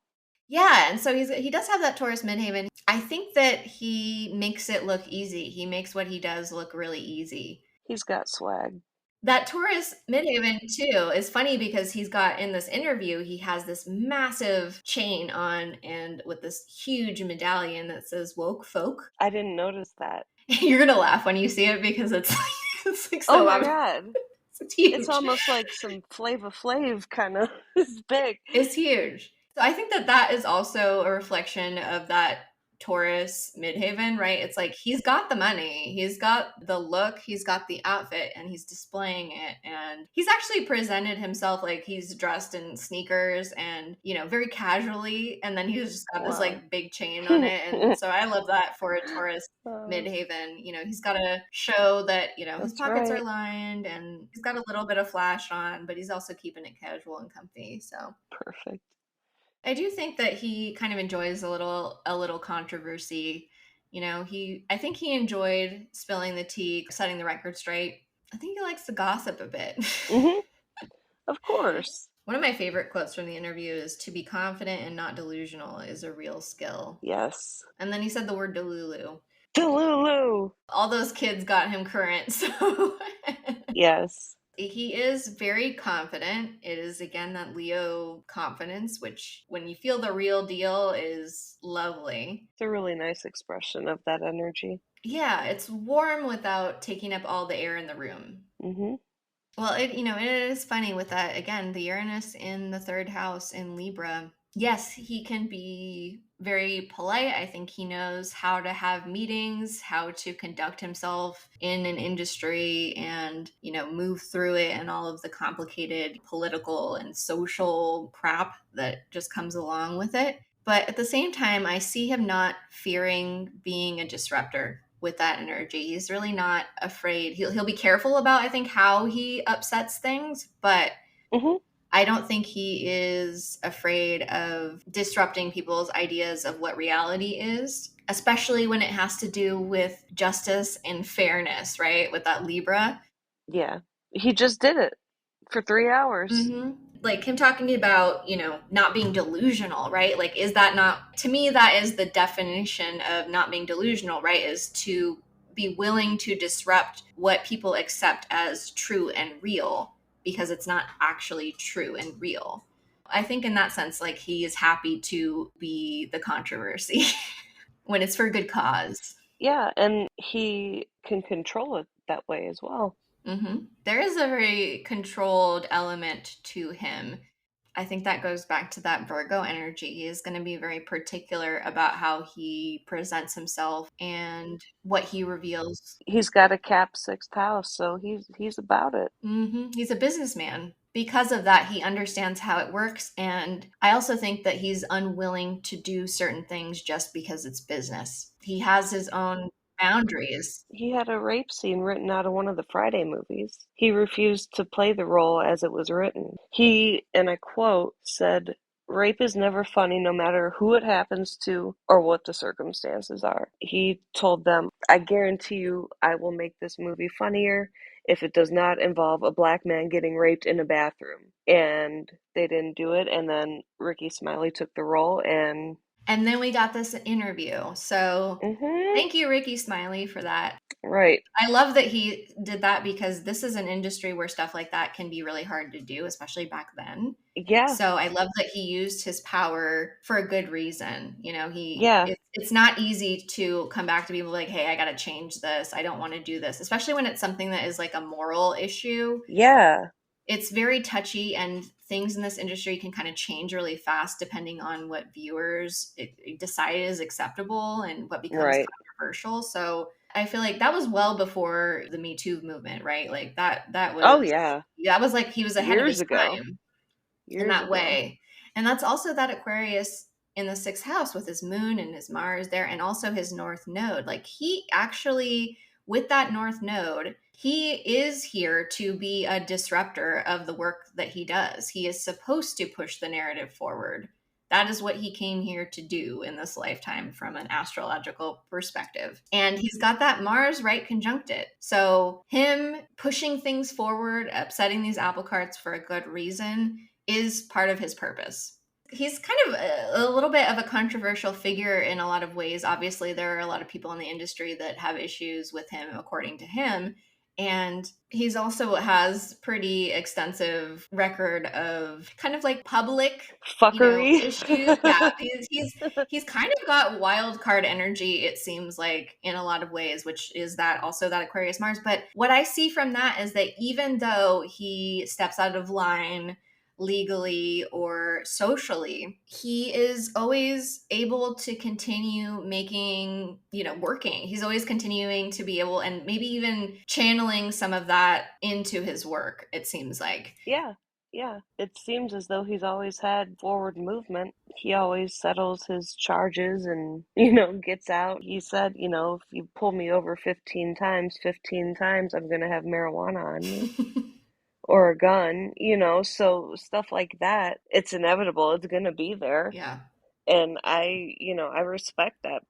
Speaker 1: Yeah, and so he does have that Taurus midheaven. I think that he makes it look easy. He makes what he does look really easy.
Speaker 2: He's got swag.
Speaker 1: That Taurus midheaven too is funny because he's got in this interview, he has this massive chain on and with this huge medallion that says woke folk.
Speaker 2: I didn't notice that.
Speaker 1: You're gonna laugh when you see it because it's like
Speaker 2: Oh
Speaker 1: so
Speaker 2: my
Speaker 1: obvious.
Speaker 2: God.
Speaker 1: It's
Speaker 2: It's
Speaker 1: huge.
Speaker 2: almost like some Flava Flav kind of is big.
Speaker 1: It's huge. So I think that is also a reflection of that Taurus midheaven, right? It's like he's got the money, he's got the look, he's got the outfit, and he's displaying it. And he's actually presented himself like he's dressed in sneakers and, very casually. And then he's just got this
Speaker 2: Wow.
Speaker 1: like big chain on it. And so I love that for a Taurus
Speaker 2: Oh,
Speaker 1: midheaven. He's got to show that, his
Speaker 2: that's
Speaker 1: pockets are
Speaker 2: right.
Speaker 1: lined and he's got a little bit of flash on, but he's also keeping it casual and comfy. So
Speaker 2: Perfect.
Speaker 1: I do think that he kind of enjoys a little controversy. I think he enjoyed spilling the tea, setting the record straight. I think he likes to gossip a bit.
Speaker 2: Mm-hmm. Of course.
Speaker 1: One of my favorite quotes from the interview is to be confident and not delusional is a real skill.
Speaker 2: Yes.
Speaker 1: And then he said the word delulu.
Speaker 2: Delulu.
Speaker 1: All those kids got him current. So
Speaker 2: Yes.
Speaker 1: he is very confident. It is, again, that Leo confidence, which when you feel the real deal is lovely.
Speaker 2: It's a really nice expression of that energy.
Speaker 1: Yeah, it's warm without taking up all the air in the room.
Speaker 2: Mm-hmm.
Speaker 1: Well, it is funny with that, again, the Uranus in the third house in Libra. Yes, he can be very polite. I think he knows how to have meetings, how to conduct himself in an industry and, move through it and all of the complicated political and social crap that just comes along with it. But at the same time, I see him not fearing being a disruptor with that energy. He's really not afraid. He'll be careful about, I think, how he upsets things, but
Speaker 2: Hmm.
Speaker 1: I don't think he is afraid of disrupting people's ideas of what reality is, especially when it has to do with justice and fairness, right? With that Libra.
Speaker 2: Yeah. He just did it for 3 hours.
Speaker 1: Like him talking about, not being delusional, right? Like, is that not, to me, that is the definition of not being delusional, right? Is to be willing to disrupt what people accept as true and real because it's not actually true and real. I think in that sense, like, he is happy to be the controversy when it's for good cause.
Speaker 2: Yeah, and he can control it that way as well.
Speaker 1: There is a very controlled element to him. I think that goes back to that Virgo energy. He is going to be very particular about how he presents himself and what he reveals.
Speaker 2: He's got a Cap sixth house, so he's about it.
Speaker 1: He's a businessman. Because of that, he understands how it works. And I also think that he's unwilling to do certain things just because it's business. He has his own boundaries.
Speaker 2: He had a rape scene written out of one of the Friday movies. He refused to play the role as it was written. He, and I quote, said, "Rape is never funny no matter who it happens to or what the circumstances are." He told them, "I guarantee you I will make this movie funnier if it does not involve a black man getting raped in a bathroom." And they didn't do it, and then Ricky Smiley took the role, and
Speaker 1: And then we got this interview. So
Speaker 2: mm-hmm,
Speaker 1: thank you, Ricky Smiley, for that.
Speaker 2: right.
Speaker 1: I love that he did that because this is an industry where stuff like that can be really hard to do, especially back then.
Speaker 2: Yeah,
Speaker 1: So I love that he used his power for a good reason.
Speaker 2: yeah,
Speaker 1: It's not easy to come back to people like, hey, I got to change this. I don't want to do this, especially when it's something that is like a moral issue.
Speaker 2: yeah,
Speaker 1: It's very touchy, and things in this industry can kind of change really fast depending on what viewers decide is acceptable and what becomes
Speaker 2: right.
Speaker 1: controversial. So I feel like that was well before the Me Too movement, right? Like
Speaker 2: Oh, yeah.
Speaker 1: that was like he was ahead of
Speaker 2: Years
Speaker 1: his
Speaker 2: ago.
Speaker 1: time in
Speaker 2: Years
Speaker 1: that
Speaker 2: ago.
Speaker 1: way. And that's also that Aquarius in the sixth house with his moon and his Mars there, and also his North Node. Like, he actually, with that North Node, he is here to be a disruptor of the work that he does. He is supposed to push the narrative forward. That is what he came here to do in this lifetime from an astrological perspective. And he's got that Mars right conjunct it. So, him pushing things forward, upsetting these apple carts for a good reason, is part of his purpose. He's kind of a little bit of a controversial figure in a lot of ways. Obviously, there are a lot of people in the industry that have issues with him, according to him. And he's also has pretty extensive record of kind of like public,
Speaker 2: Fuckery.
Speaker 1: issues. Yeah, he's kind of got wild card energy, it seems like, in a lot of ways, which is that also that Aquarius Mars. But what I see from that is that even though he steps out of line legally or socially, he is always able to continue making, working. He's always continuing to be able, and maybe even channeling some of that into his work, it seems like.
Speaker 2: Yeah, yeah. It seems as though he's always had forward movement. He always settles his charges and, gets out. He said, if you pull me over 15 times, I'm going to have marijuana on me or a gun, so stuff like that. It's inevitable. It's going to be there.
Speaker 1: Yeah.
Speaker 2: And I respect that.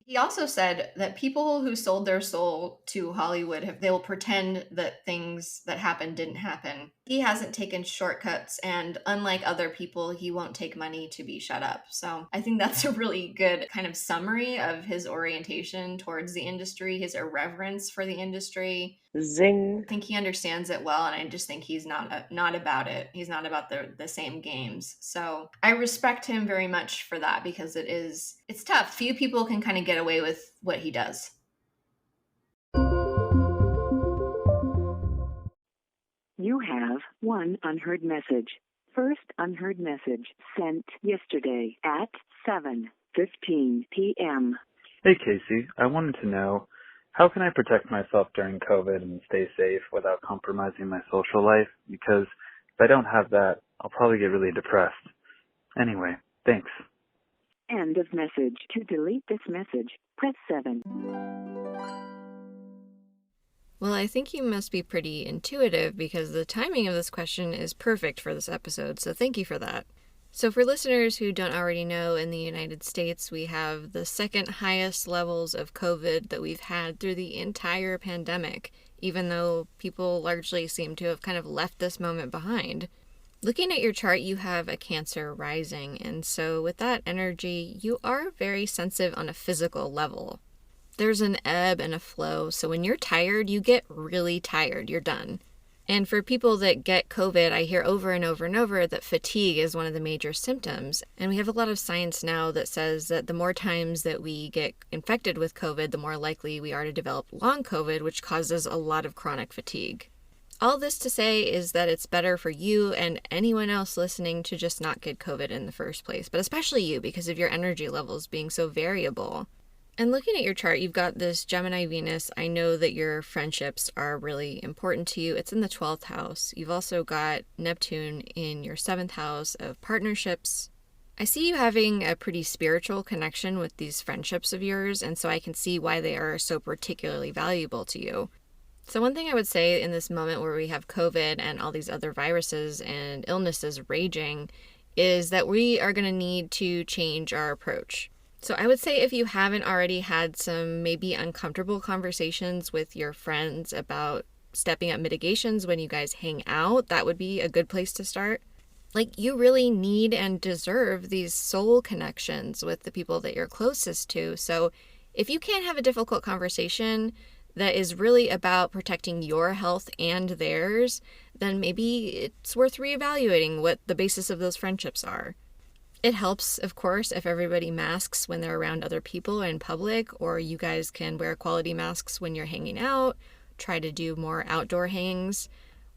Speaker 1: He also said that people who sold their soul to Hollywood they will pretend that things that happened didn't happen. He hasn't taken shortcuts, and unlike other people, he won't take money to be shut up. So I think that's a really good kind of summary of his orientation towards the industry, his irreverence for the industry.
Speaker 2: Zing.
Speaker 1: I think he understands it well, and I just think he's not about it. He's not about the same games. So I respect him very much for that, because it's tough. Few people can kind of get away with what he does.
Speaker 3: You have one unheard message. First unheard message sent yesterday at 7:15 p.m.
Speaker 4: Hey Kaycee, I wanted to know, how can I protect myself during COVID and stay safe without compromising my social life? Because if I don't have that, I'll probably get really depressed. Anyway, thanks.
Speaker 3: End of message. To delete this message, press 7.
Speaker 1: Well, I think you must be pretty intuitive because the timing of this question is perfect for this episode, so thank you for that. So for listeners who don't already know, in the United States, we have the second highest levels of COVID that we've had through the entire pandemic, even though people largely seem to have kind of left this moment behind. Looking at your chart, you have a Cancer rising, and so with that energy, you are very sensitive on a physical level. There's an ebb and a flow, so when you're tired, you get really tired. You're done. And for people that get COVID, I hear over and over and over that fatigue is one of the major symptoms. And we have a lot of science now that says that the more times that we get infected with COVID, the more likely we are to develop long COVID, which causes a lot of chronic fatigue. All this to say is that it's better for you and anyone else listening to just not get COVID in the first place, but especially you because of your energy levels being so variable. And looking at your chart, you've got this Gemini Venus. I know that your friendships are really important to you. It's in the 12th house. You've also got Neptune in your 7th house of partnerships. I see you having a pretty spiritual connection with these friendships of yours, and so I can see why they are so particularly valuable to you. So one thing I would say in this moment where we have COVID and all these other viruses and illnesses raging is that we are going to need to change our approach. So I would say if you haven't already had some maybe uncomfortable conversations with your friends about stepping up mitigations when you guys hang out, that would be a good place to start. Like, you really need and deserve these soul connections with the people that you're closest to. So if you can't have a difficult conversation that is really about protecting your health and theirs, then maybe it's worth reevaluating what the basis of those friendships are. It helps, of course, if everybody masks when they're around other people in public, or you guys can wear quality masks when you're hanging out, try to do more outdoor hangs,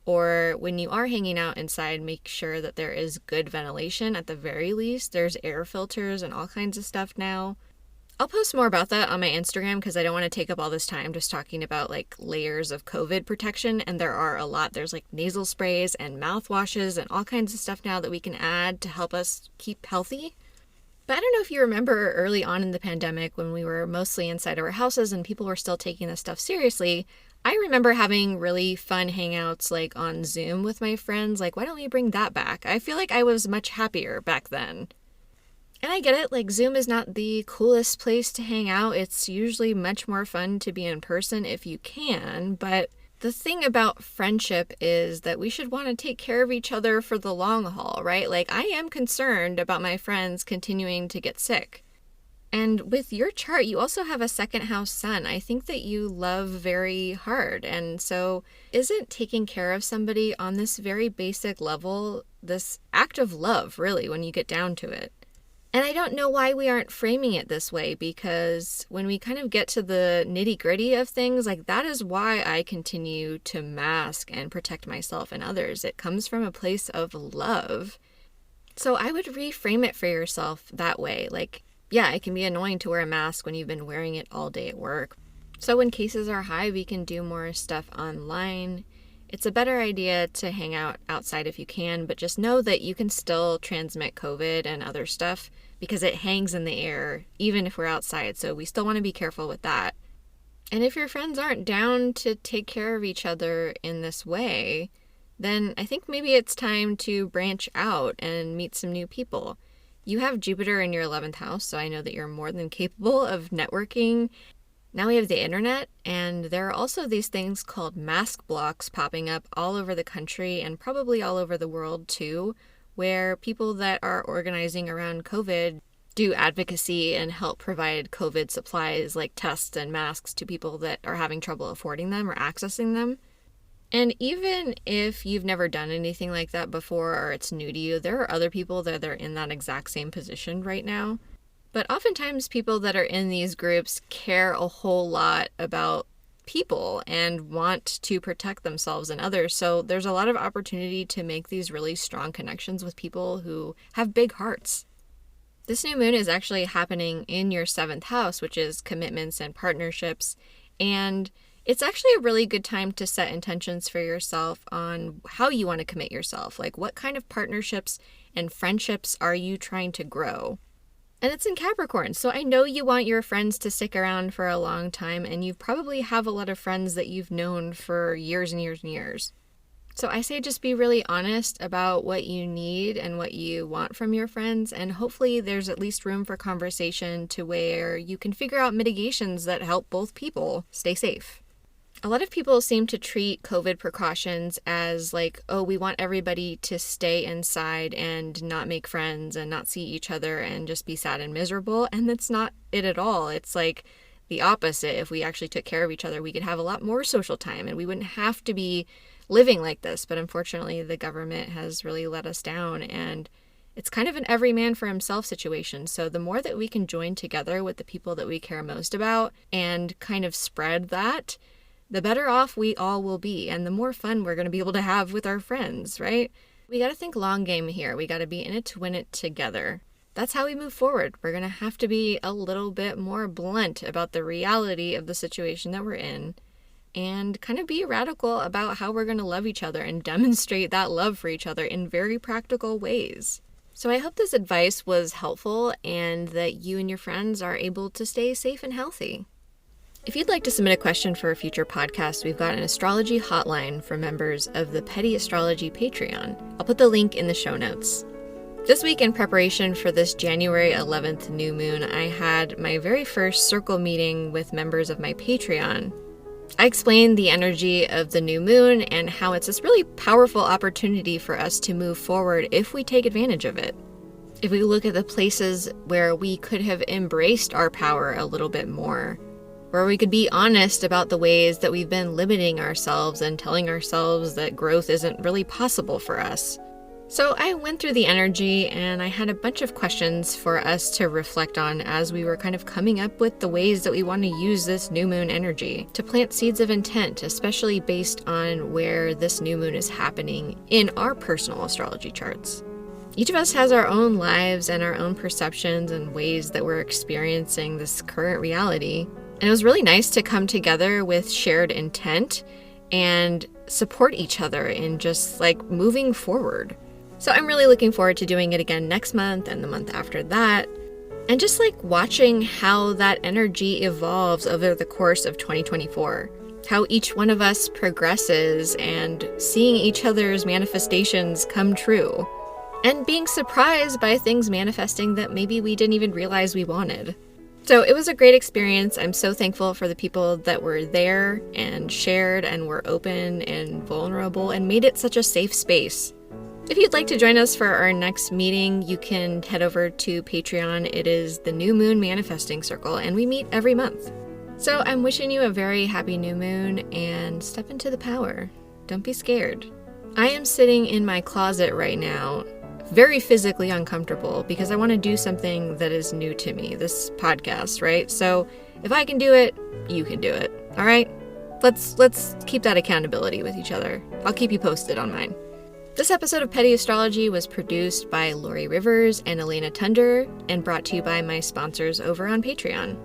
Speaker 1: or when you are hanging out inside, make sure that there is good ventilation at the very least. There's air filters and all kinds of stuff now. I'll post more about that on my Instagram because I don't want to take up all this time just talking about like layers of COVID protection, and there are a lot. There's like nasal sprays and mouthwashes and all kinds of stuff now that we can add to help us keep healthy. But I don't know if you remember early on in the pandemic when we were mostly inside our houses and people were still taking this stuff seriously. I remember having really fun hangouts like on Zoom with my friends. Like, why don't we bring that back? I feel like I was much happier back then. And I get it, like Zoom is not the coolest place to hang out. It's usually much more fun to be in person if you can. But the thing about friendship is that we should want to take care of each other for the long haul, right? Like, I am concerned about my friends continuing to get sick. And with your chart, you also have a second house sun. I think that you love very hard. And so isn't taking care of somebody on this very basic level this act of love, really, when you get down to it? And I don't know why we aren't framing it this way, because when we kind of get to the nitty-gritty of things, like that is why I continue to mask and protect myself and others. It comes from a place of love. So I would reframe it for yourself that way. Like, yeah, it can be annoying to wear a mask when you've been wearing it all day at work. So when cases are high, we can do more stuff online. It's a better idea to hang out outside if you can, but just know that you can still transmit COVID and other stuff because it hangs in the air, even if we're outside. So we still want to be careful with that. And if your friends aren't down to take care of each other in this way, then I think maybe it's time to branch out and meet some new people. You have Jupiter in your 11th house, so I know that you're more than capable of networking. Now we have the internet, and there are also these things called mask blocks popping up all over the country and probably all over the world too, where people that are organizing around COVID do advocacy and help provide COVID supplies like tests and masks to people that are having trouble affording them or accessing them. And even if you've never done anything like that before or it's new to you, there are other people that are in that exact same position right now. But oftentimes people that are in these groups care a whole lot about people and want to protect themselves and others. So there's a lot of opportunity to make these really strong connections with people who have big hearts. This new moon is actually happening in your 7th house, which is commitments and partnerships. And it's actually a really good time to set intentions for yourself on how you want to commit yourself. Like, what kind of partnerships and friendships are you trying to grow? And it's in Capricorn, so I know you want your friends to stick around for a long time, and you probably have a lot of friends that you've known for years and years and years. So I say just be really honest about what you need and what you want from your friends, and hopefully there's at least room for conversation to where you can figure out mitigations that help both people stay safe. A lot of people seem to treat COVID precautions as like, oh, we want everybody to stay inside and not make friends and not see each other and just be sad and miserable. And that's not it at all. It's like the opposite. If we actually took care of each other, we could have a lot more social time and we wouldn't have to be living like this. But unfortunately, the government has really let us down, and it's kind of an every man for himself situation. So the more that we can join together with the people that we care most about and kind of spread that, the better off we all will be, and the more fun we're going to be able to have with our friends, right? We got to think long game here. We got to be in it to win it together. That's how we move forward. We're going to have to be a little bit more blunt about the reality of the situation that we're in and kind of be radical about how we're going to love each other and demonstrate that love for each other in very practical ways. So I hope this advice was helpful and that you and your friends are able to stay safe and healthy. If you'd like to submit a question for a future podcast, we've got an astrology hotline for members of the Petty Astrology Patreon. I'll put the link in the show notes. This week, in preparation for this January 11th new moon, I had my very first circle meeting with members of my Patreon. I explained the energy of the new moon and how it's this really powerful opportunity for us to move forward if we take advantage of it. If we look at the places where we could have embraced our power a little bit more, where we could be honest about the ways that we've been limiting ourselves and telling ourselves that growth isn't really possible for us. So I went through the energy and I had a bunch of questions for us to reflect on as we were kind of coming up with the ways that we want to use this new moon energy to plant seeds of intent, especially based on where this new moon is happening in our personal astrology charts. Each of us has our own lives and our own perceptions and ways that we're experiencing this current reality. And it was really nice to come together with shared intent and support each other in just like moving forward. So I'm really looking forward to doing it again next month and the month after that. And just like watching how that energy evolves over the course of 2024. How each one of us progresses and seeing each other's manifestations come true. And being surprised by things manifesting that maybe we didn't even realize we wanted. So it was a great experience. I'm so thankful for the people that were there and shared and were open and vulnerable and made it such a safe space. If you'd like to join us for our next meeting, you can head over to Patreon. It is the New Moon Manifesting Circle, and we meet every month. So I'm wishing you a very happy new moon and step into the power. Don't be scared. I am sitting in my closet right now, very physically uncomfortable because I want to do something that is new to me, this podcast, right? So if I can do it, you can do it. All right? Let's keep that accountability with each other. I'll keep you posted on mine. This episode of Petty Astrology was produced by Lori Rivers and Elena Tunder and brought to you by my sponsors over on Patreon.